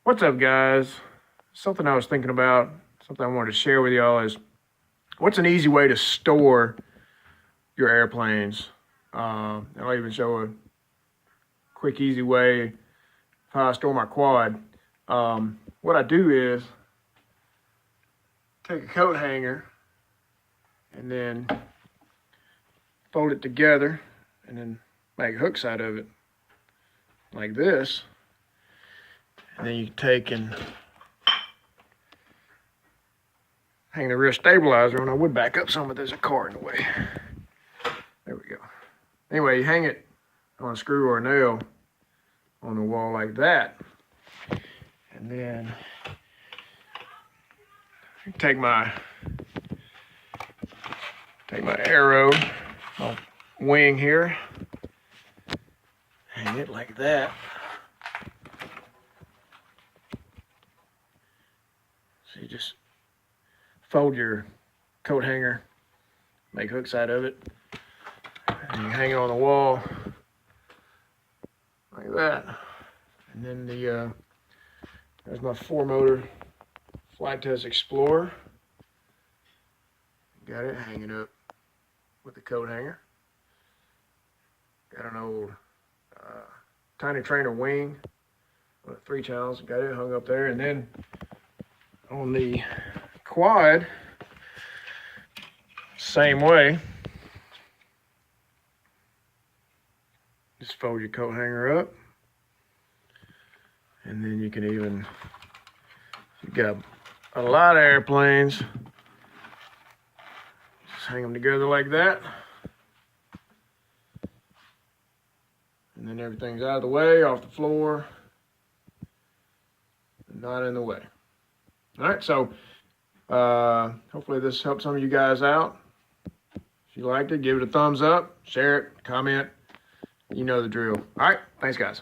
What's up, guys? Something I was thinking about, something I wanted to share with y'all is what's an easy way to store your airplanes? I'll even show a quick, easy way how I store my quad. What I do is take a coat hanger and then fold it together and then make hooks out of it like this. And then you take and hang the rear stabilizer on. I would back up some, but there's a car in the way. There we go. Anyway, you hang it on a screw or a nail on the wall like that. And then take my arrow, my wing here, hang it like that. So you just fold your coat hanger, make hooks out of it, and you hang it on the wall like that. And then there's my 4-motor Flight Test Explorer. Got it hanging up with the coat hanger. Got an old Tiny Trainer wing with 3 channels. Got it hung up there. And then on the quad, same way. Just fold your coat hanger up. And then you can even, you got a lot of airplanes, just hang them together like that. And then everything's out of the way, off the floor, not in the way. All right, so hopefully this helped some of you guys out. If you liked it, give it a thumbs up, share it, comment. You know the drill. All right, thanks, guys.